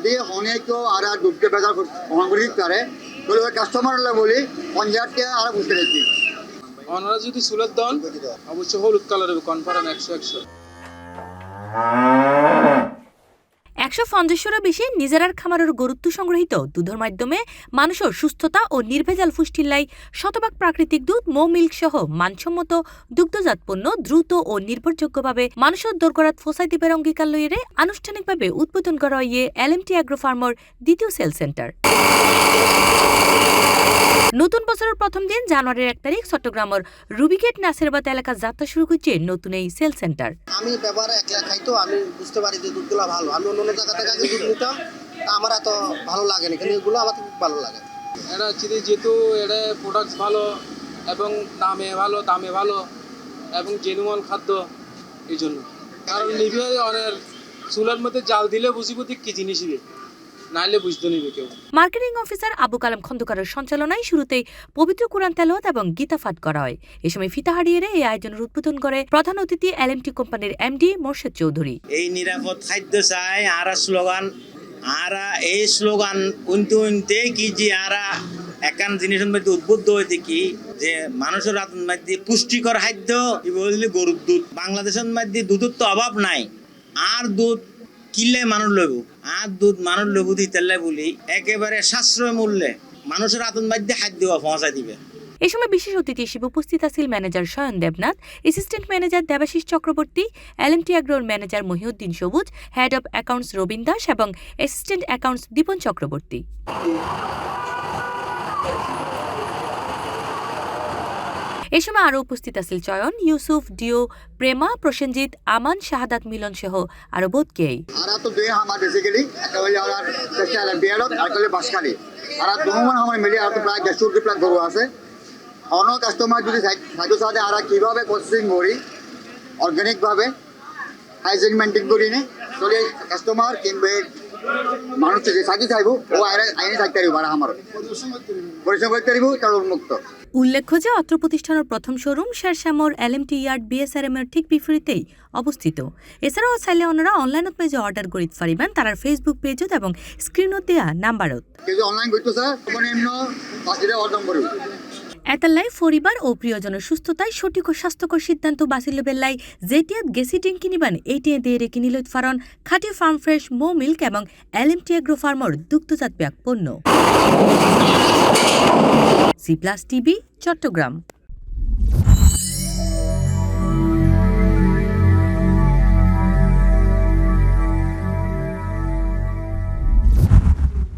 যদি অনেক আর দুধকে বেজার সামগ্রিক করে তাহলে ওই কাস্টমাররা বলি 50 আর বুঝতে পারছি ওনারা যদি চুলের দন অবশ্যই হলুদ কালারের কনফার্ম 100 150টিরও বেশি নিজেরার খামারের গরুত্ব সংগ্রহীত দুধের মাধ্যমে মানুষের সুস্থতা ও নির্ভেজাল পুষ্টির লাই শতভাগ প্রাকৃতিক দুধ মো মিল্ক সহ মানসম্মত দুগ্ধজাত পণ্য দ্রুত ও নির্ভরযোগ্যভাবে মানুষের দোরগড়াত ফোসাই দিবের অঙ্গীকার লইরে আনুষ্ঠানিকভাবে উদ্বোধন করা হয়ে এলএমটি অ্যাগ্রো ফার্মর দ্বিতীয় সেল সেন্টার। নতুন বছরের প্রথম দিন জানুয়ারির 1 তারিখ চট্টগ্রামের রুবিগেট নাসিরাবাদ এলাকা যাত্রা শুরু করছে নতুন এই সেল সেন্টার। আমি ব্যবহার একলা খাই তো আমি বুঝতে পারি যে দুধগুলো ভালো। আমি অন্য জায়গা থেকে আগে দুধ নিতাম, আমার এত ভালো লাগে না, কিন্তু এগুলো আমার খুব ভালো লাগে। এটা যেহেতু এটা প্রোডাক্টস ভালো এবং দামে ভালো এবং জেনুয়াল খাদ্য, এই জন্য। কারণ নিবে অনেক চুলার মধ্যে জাল দিলে বুঝিব কি জিনিস দিবে, নাইলে বুঝতে নিবে কেউ। মার্কেটিং অফিসার আবু কালাম খন্দকারের সঞ্চালনায় শুরুতেই পবিত্র কুরআন তেলাওয়াত এবং গীতা পাঠ করা হয়। এ সময় ফিতা হারিয়ে এই আয়োজনের উদ্বোধন করে প্রধান অতিথি এলএমটি কোম্পানির এমডি মোর্শেদ চৌধুরী। এই নিরাপদ খাদ্য চাই আরা স্লোগান, আরা এই স্লোগান উনতে কি যে আরা একান জিনিসের মধ্যে উদ্বুদ্ধ হইতে কি যে মানুষের মধ্যে পুষ্টিকর খাদ্য বললে গরুর দুধ। বাংলাদেশের মধ্যে দুধের তো অভাব নাই, আর দুধ কিনলে মানুষ লইব, আর দুধ মানুষ লইব দিতে বলি একেবারে সাশ্রয় মূল্যে মানুষের আতঙ্কবাদী খাদ্য পৌঁছাই দিবে। এ সময় বিশেষ অতিথি হিসেবে উপস্থিত আছেন manager Shayan Debnath, assistant manager Debashis Chakraborty, LMT অ্যাগ্রোর manager Mohiuddin Sabuj, head of accounts Robin Das এবং অ্যাসিস্ট্যান্ট অ্যাকাউন্টস দীপন চক্রবর্তী। এ সময় আরও উপস্থিত আছেন চয়ন, ইউসুফ, ডিও, প্রেমা, প্রসেনজিৎ, আমান, শাহাদাত, মিলন সহ আরো বোধকেই। আর তো দুই আমার বেসিক্যালি একটা হইলে আর চেষ্টা বিয়ারত আর কলে বাসকালি আর দুমান আমার মিলে আর তো প্রায় 150 প্লাস গরু আছে। অন্য কাস্টমার যদি সাইকেল সাথে আর কিভাবে প্রসেসিং করি অর্গানিকভাবে হাইজেন মেনটেন করি নে তাহলে কাস্টমার কিনবে মানুষ যে সাইকেল চাইব ও আইনে থাকতে পারবো আর আমার পরিশ্রম করতে পারবো তার উন্মুক্ত। উল্লেখ্য যে অত্র প্রতিষ্ঠানের প্রথম শোরুম শেরশামর এলএমটি ইয়ার্ড বিএসআরএম এর ঠিক বিপরীতেই অবস্থিত। এছাড়াও চাইলে ওনারা অনলাইনত পেজে অর্ডার করিত পারিবেন তার ফেসবুক পেজত এবং স্ক্রিনত দেয়া নাম্বারত। কিন্তু অনলাইন করতে স্যার মানে এমন পাঁচটা অর্ডার করব। এতাল্লাই পরিবার ও প্রিয়জনের সুস্থতায় সঠিক ও স্বাস্থ্যকর সিদ্ধান্ত বাঁচিল বেল্লাই যেটিয়াত গেসিটিং কিনিবান এইটিয়া দিয়ে রেখে নিলত ফারণ খাঁটি ফার্ম ফ্রেশ মো মিল্ক এবং এলএমটি অ্যাগ্রো ফার্মর দুগ্ধজাত পণ্য। C plus TV, Chittagong.